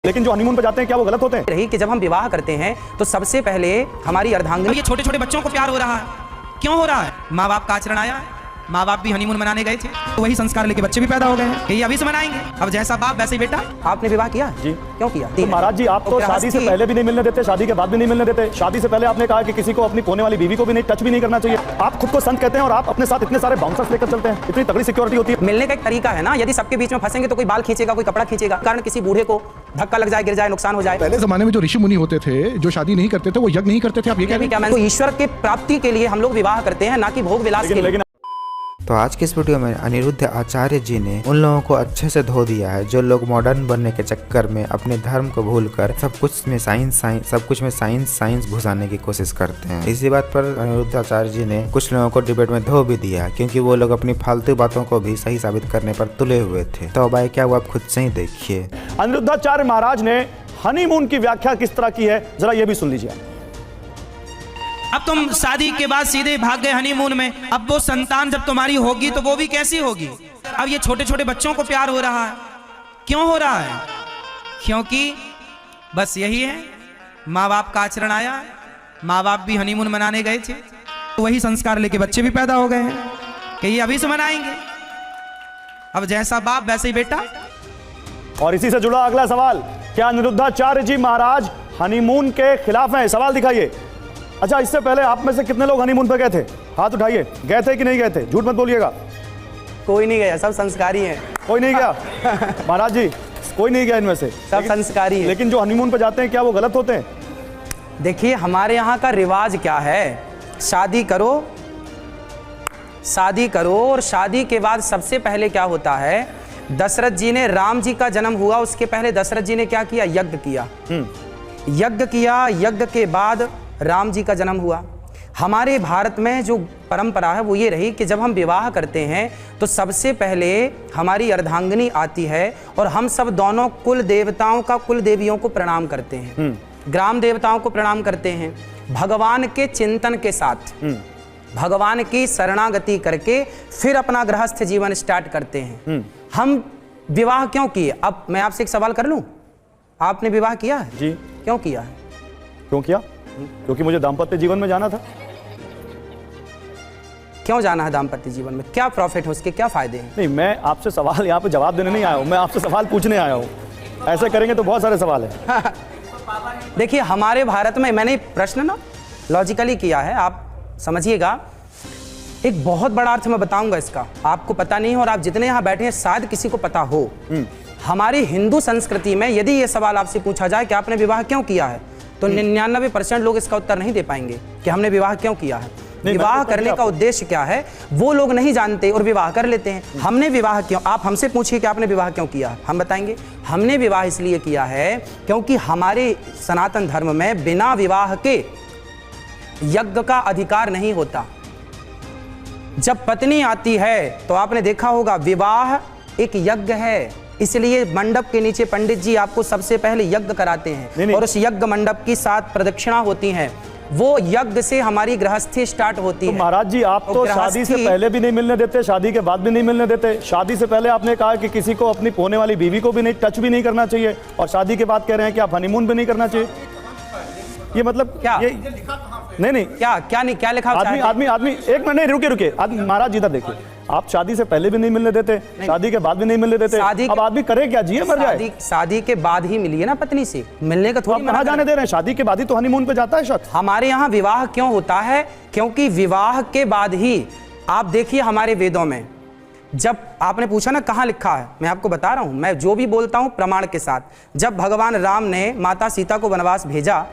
लेकिन जो हनीमून पे जाते हैं क्या वो गलत होते हैं? रही कि जब हम विवाह करते हैं तो सबसे पहले हमारी अर्धांगिनी। ये छोटे छोटे बच्चों को प्यार हो रहा है, क्यों हो रहा है? माँ बाप का आचरण आया है, माँ बाप भी हनीमून मनाने गए थे तो वही संस्कार लेके बच्चे भी पैदा हो गए हैं कि ये अभी से मनाएंगे। अब जैसा बाप वैसे ही बेटा। आपने विवाह किया जी। क्यों किया? तो महाराज जी आप तो शादी से पहले भी नहीं मिलने देते, शादी के बाद भी नहीं मिलने देते। शादी से पहले आपने कहा कि किसी को अपनी होने वाली बीवी को भी नहीं टच भी नहीं करना चाहिए। आप खुद को संत कहते हैं और आप अपने साथ इतने सारे बाउंसर्स लेकर चलते हैं। इतनी तगड़ी सिक्योरिटी होती है। मिलने का एक तरीका है ना, यदि सबके बीच में फंसेंगे तो कोई बाल खींचेगा, कोई कपड़ा खींचेगा, कारण किसी बूढ़े को धक्का लग जाए, गिर जाए, नुकसान हो जाए। पहले जमाने में जो ऋषि मुनि होते थे जो शादी नहीं करते थे वो यज्ञ नहीं करते थे। आप ये कह रहे हैं? तो ईश्वर के प्राप्ति के लिए हम लोग विवाह करते हैं, ना कि भोग विलास के लिए। तो आज के इस वीडियो में अनिरुद्ध आचार्य जी ने उन लोगों को अच्छे से धो दिया है जो लोग मॉडर्न बनने के चक्कर में अपने धर्म को भूलकर सब कुछ में साइंस घुसाने की कोशिश करते हैं। इसी बात पर अनिरुद्ध आचार्य जी ने कुछ लोगों को डिबेट में धो भी दिया क्योंकि वो लोग अपनी फालतू बातों को भी सही साबित करने पर तुले हुए थे। तो भाई क्या वो आप खुद से ही देखिए। अनिरुद्धाचार्य महाराज ने हनीमून की व्याख्या किस तरह की है, जरा ये भी सुन लीजिए। अब तुम शादी के बाद सीधे भाग गए हनीमून में, अब वो संतान जब तुम्हारी होगी तो वो भी कैसी होगी? अब ये छोटे छोटे बच्चों को प्यार हो रहा है, क्यों हो रहा है? क्योंकि बस यही है, माँ बाप का आचरण आया है, माँ बाप भी हनीमून मनाने गए थे तो वही संस्कार लेके बच्चे भी पैदा हो गए हैं कि ये अभी से मनाएंगे। अब जैसा बाप वैसे ही बेटा। और इसी से जुड़ा अगला सवाल, क्या अनिरुद्धाचार्य जी महाराज हनीमून के खिलाफ हैं? सवाल दिखाइए। अच्छा, इससे पहले आप में से कितने लोग हनीमून पे गए थे? हाथ उठाइए। गए थे कि नहीं गए थे? झूठ मत बोलिएगा। कोई नहीं गया, सब संस्कारी हैं। कोई नहीं गया? महाराज जी कोई नहीं गया इनमें से? सब संस्कारी हैं। लेकिन जो हनीमून पे जाते हैं क्या वो गलत होते हैं? देखिए हमारे यहाँ का रिवाज क्या है, शादी करो और शादी के बाद सबसे पहले क्या होता है, दशरथ जी ने, राम जी का जन्म हुआ उसके पहले दशरथ जी ने क्या किया? यज्ञ किया। यज्ञ के बाद राम जी का जन्म हुआ। हमारे भारत में जो परंपरा है वो ये रही कि जब हम विवाह करते हैं तो सबसे पहले हमारी अर्धांगिनी आती है और हम सब दोनों कुल देवताओं का, कुल देवियों को प्रणाम करते हैं, ग्राम देवताओं को प्रणाम करते हैं, भगवान के चिंतन के साथ, भगवान की शरणागति करके फिर अपना गृहस्थ जीवन स्टार्ट करते हैं। हम विवाह क्यों किए? अब मैं आपसे एक सवाल कर लूं, आपने विवाह किया है? जी। क्यों किया है? क्यों किया? क्योंकि मुझे दाम्पत्य जीवन में जाना था। क्यों जाना है दाम्पत्य जीवन में? क्या प्रॉफिट है उसके, क्या फायदे हैं? नहीं, मैं आपसे सवाल यहाँ पे जवाब देने नहीं आया हूँ, मैं आपसे सवाल पूछने आया हूँ। ऐसे करेंगे तो बहुत सारे सवाल हैं। देखिए हमारे भारत में, मैंने प्रश्न ना लॉजिकली किया है, आप समझिएगा। एक बहुत बड़ा अर्थ मैं बताऊंगा इसका, आपको पता नहीं है और आप जितने यहाँ बैठे हैं शायद किसी को पता हो। हमारी हिंदू संस्कृति में यदि ये सवाल आपसे पूछा जाए कि आपने विवाह क्यों किया है, तो 99% लोग इसका उत्तर नहीं दे पाएंगे कि हमने विवाह क्यों किया है। विवाह करने का उद्देश्य क्या है वो लोग नहीं जानते और विवाह कर लेते हैं। हमने विवाह क्यों, आप हमसे पूछिए कि आपने विवाह क्यों किया, हम बताएंगे। हमने विवाह इसलिए किया है क्योंकि हमारे सनातन धर्म में बिना विवाह के यज्ञ का अधिकार नहीं होता। जब पत्नी आती है तो आपने देखा होगा विवाह एक यज्ञ है, इसलिए मंडप के नीचे पंडित जी आपको सबसे पहले यज्ञ कराते हैं और उस यज्ञ मंडप की 7 प्रदक्षिणा होती हैं, वो यज्ञ से हमारी गृहस्थी स्टार्ट होती है। महाराज जी आप तो शादी से पहले भी नहीं मिलने देते, शादी के बाद भी नहीं मिलने देते। शादी से पहले आपने कहा कि किसी को अपनी होने वाली बीवी को भी नहीं टच भी नहीं करना चाहिए, और शादी के बाद कह रहे हैं कि आप हनीमून भी नहीं करना चाहिए। ये मतलब क्या? ये नहीं क्या लिखा? आदमी एक मिनट, नहीं रुके आदमी। महाराज जी इधर देखिए, आप शादी से पहले भी नहीं मिलने देते, शादी के बाद भी नहीं मिलने देते। अब आदमी करे क्या? जिए मर जाए। शादी के बाद ही मिली है ना पत्नी से, मिलने का थोड़ी कहाँ जाने दे रहे हैं? शादी के बाद ही तो हनीमून पे जाता है शख्स। हमारे यहाँ विवाह क्यों होता है? क्योंकि विवाह के बाद ही, आप देखिए हमारे वेदों में, जब आपने पूछा ना कहाँ लिखा है, मैं आपको बता रहा हूँ, मैं जो भी बोलता हूँ प्रमाण के साथ। जब भगवान राम ने माता सीता को वनवास भेजा,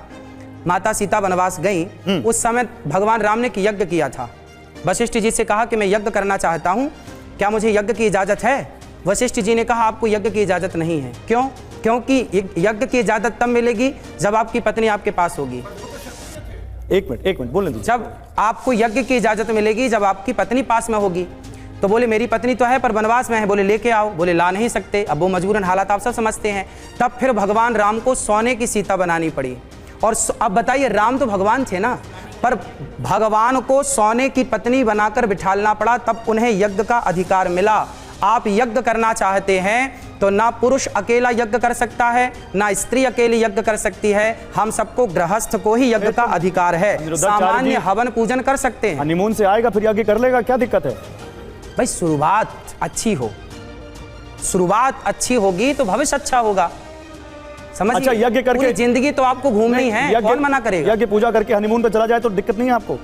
माता सीता वनवास गई, उस समय भगवान राम ने यज्ञ किया था। वशिष्ठ जी से कहा कि मैं यज्ञ करना चाहता हूं, क्या मुझे यज्ञ की इजाजत है? वशिष्ठ जी ने कहा आपको यज्ञ की इजाजत नहीं है। क्यों? क्योंकि यज्ञ की इजाजत तब मिलेगी जब आपकी पत्नी आपके पास होगी। एक मिनट बोलने दीजिए। जब आपको यज्ञ की इजाजत मिलेगी जब आपकी पत्नी पास में होगी। तो बोले मेरी पत्नी तो है पर वनवास में है, बोले लेके आओ, बोले ला नहीं सकते। अब वो मजबूरन हालात आप सब समझते हैं। तब फिर भगवान राम को सोने की सीता बनानी पड़ी। और अब बताइए, राम तो भगवान थे ना, पर भगवान को सोने की पत्नी बनाकर बिठालना पड़ा, तब उन्हें यज्ञ का अधिकार मिला। आप यज्ञ करना चाहते हैं तो ना पुरुष अकेला यज्ञ कर सकता है, ना स्त्री अकेली यज्ञ कर सकती है। हम सबको गृहस्थ को ही यज्ञ का अधिकार है। सामान्य हवन पूजन कर सकते हैं। हनीमून से आएगा फिर यज्ञ कर लेगा, क्या दिक्कत है? भाई शुरुआत अच्छी हो, शुरुआत अच्छी होगी तो भविष्य अच्छा होगा। समझिए, अच्छा, यज्ञ करके पूरी जिंदगी तो आपको घूमनी है, कौन मना करेगा? यज्ञ पूजा करके हनीमून पे चला जाए तो दिक्कत नहीं है आपको?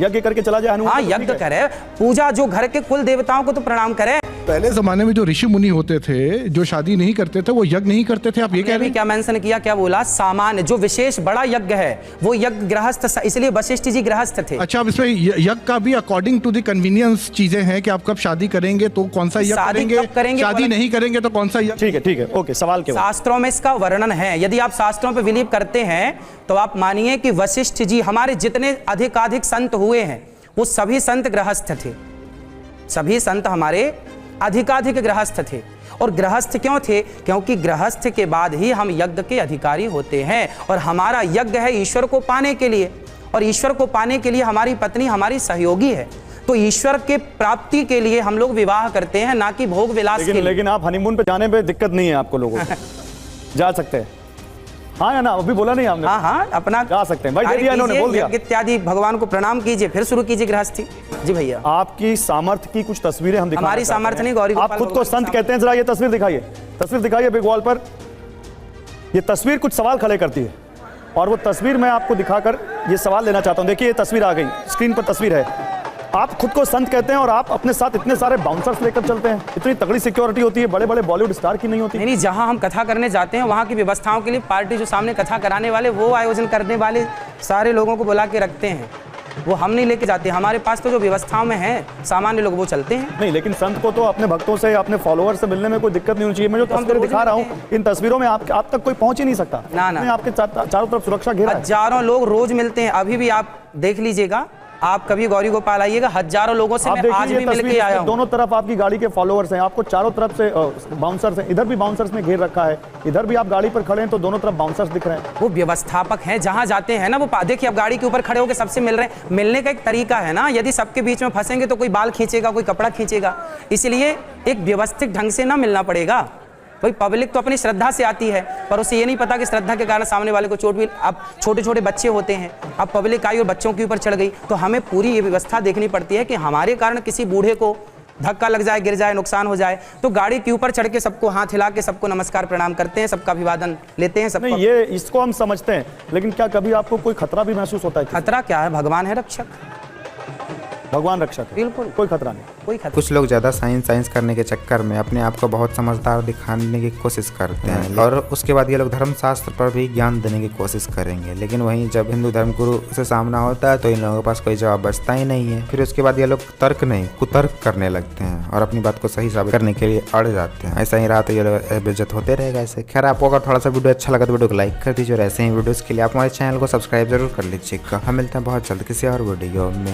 यज्ञ करके चला जाए हनीमून? हाँ, यज्ञ करे, पूजा, जो घर के कुल देवताओं को तो प्रणाम करे। पहले जमाने में जो ऋषि मुनि होते थे, जो शादी नहीं करते थे, वो यज्ञ नहीं करते थे, आप ये कह रहे हैं? क्या मेंशन किया, क्या बोला? सामान्य जो विशेष बड़ा यज्ञ है वो यज्ञ गृहस्थ, इसलिए वशिष्ठ जी गृहस्थ थे। अच्छा, अब इसमें यज्ञ का भी अकॉर्डिंग टू द कन्वीनियंस चीजें हैं कि आप कब शादी करेंगे तो कौन सा यज्ञ करेंगे, शादी नहीं करेंगे तो कौन सा यज्ञ। ठीक है, ठीक है, ओके। सवाल के शास्त्रों में इसका वर्णन है। यदि आप शास्त्रों पे बिलीव करते हैं तो आप मानिए कि वशिष्ठ जी, हमारे जितने अधिकाधिक संत हुए हैं वो सभी संत गृहस्थ थे। सभी संत हमारे अधिकाधिक गृहस्थ थे। और गृहस्थ क्यों थे? क्योंकि गृहस्थ के बाद ही हम यज्ञ के अधिकारी होते हैं। और हमारा यज्ञ है ईश्वर को पाने के लिए, और ईश्वर को पाने के लिए हमारी पत्नी हमारी सहयोगी है। तो ईश्वर के प्राप्ति के लिए हम लोग विवाह करते हैं, ना कि भोग विलास के लिए। लेकिन आप हनीमून पे जाने पे दिक्कत नहीं है आपको लोगों को? जा सकते हैं, हाँ या ना? अभी बोला नहीं हमने? हाँ हाँ, अपना जा सकते हैं भाई, दे दिया इन्होंने, बोल दिया। इत्यादि भगवान को प्रणाम कीजिए, फिर शुरू कीजिए गृहस्थी। जी भैया, आपकी सामर्थ्य की कुछ तस्वीरें हम दिखाना हमारी चाहते सामर्थ्य हैं। नहीं, गौरी आप खुद को संत कहते हैं, जरा ये तस्वीर दिखाइए, तस्वीर दिखाइए बिग वॉल पर। ये तस्वीर कुछ सवाल खड़े करती है और वो तस्वीर मैं आपको दिखाकर ये सवाल लेना चाहता हूँ। देखिए, ये तस्वीर आ गई, स्क्रीन पर तस्वीर है। आप खुद को संत कहते हैं और आप अपने साथ इतने सारे बाउंसर्स लेकर चलते हैं। इतनी तगड़ी सिक्योरिटी होती है, बड़े बड़े बॉलीवुड स्टार की नहीं होती? नहीं, जहां हम कथा करने जाते हैं वहां की व्यवस्थाओं के लिए पार्टी, जो सामने कथा कराने वाले, वो आयोजन करने वाले सारे लोगों को बुला के रखते हैं। वो हम नहीं लेके जाते। हमारे पास तो जो व्यवस्थाओं में है सामान्य लोग वो चलते हैं। नहीं, लेकिन संत को तो अपने भक्तों से, अपने फॉलोअर्स से मिलने में कोई दिक्कत नहीं होनी चाहिए। मैं जो तस्वीरें दिखा रहा हूँ, इन तस्वीरों में आप तक कोई पहुंच ही नहीं सकता। ना, आपके चारों तरफ सुरक्षा घेरा है। हजारों लोग रोज मिलते हैं। अभी भी आप देख लीजिएगा, आप कभी गौरी गोपाल आइएगा, हजारों लोगों से मैं आज भी मिलके आया हूं। दोनों तरफ आपकी गाड़ी के फॉलोअर्स हैं, आपको चारों तरफ से बाउंसर्स हैं। इधर भी बाउंसर्स ने घेर रखा है, इधर भी आप गाड़ी पर खड़े हैं तो दोनों तरफ बाउंसर्स दिख रहे हैं। वो व्यवस्थापक हैं, जहां जाते हैं ना वो देखिए, अब गाड़ी के ऊपर खड़े होकर सबसे मिल रहे हैं। मिलने का एक तरीका है ना, यदि सबके बीच में फंसेंगे तो कोई बाल खींचेगा, कोई कपड़ा खींचेगा। इसलिए एक व्यवस्थित ढंग से ना मिलना पड़ेगा। भाई पब्लिक तो अपनी श्रद्धा से आती है, पर उसे ये नहीं पता कि श्रद्धा के कारण सामने वाले को चोट भी। अब छोटे छोटे बच्चे होते हैं, अब पब्लिक आई और बच्चों के ऊपर चढ़ गई, तो हमें पूरी ये व्यवस्था देखनी पड़ती है कि हमारे कारण किसी बूढ़े को धक्का लग जाए, गिर जाए, नुकसान हो जाए, तो गाड़ी के ऊपर चढ़ के सबको हाथ हिला के सबको नमस्कार प्रणाम करते हैं, सबका अभिवादन लेते हैं। नहीं, ये इसको हम समझते हैं, लेकिन क्या कभी आपको कोई खतरा भी महसूस होता है? खतरा क्या है? भगवान है रक्षक, भगवान रक्षक है, बिल्कुल कोई खतरा नहीं। कोई खतरा। कुछ लोग ज़्यादा साइंस करने के चक्कर में अपने आप को बहुत समझदार दिखाने की कोशिश करते हैं, और उसके बाद ये लोग धर्मशास्त्र पर भी ज्ञान देने की कोशिश करेंगे। लेकिन वहीं जब हिंदू धर्मगुरु से सामना होता है तो इन लोगों के पास कोई जवाब बचता ही नहीं है। फिर उसके बाद ये लोग तर्क नहीं कुतर्क करने लगते हैं और अपनी बात को सही साबित करने के लिए अड़ जाते हैं। ऐसा ही रहा तो ये लोग बेइज्जत होते रहेगा ऐसे। खैर, आपको अगर थोड़ा सा वीडियो अच्छा लगा तो वीडियो को लाइक कर दीजिए, और ऐसे ही वीडियोज़ के लिए आप हमारे चैनल को सब्सक्राइब जरूर कर लीजिएगा। हम मिलते हैं बहुत जल्द किसी और वीडियो में।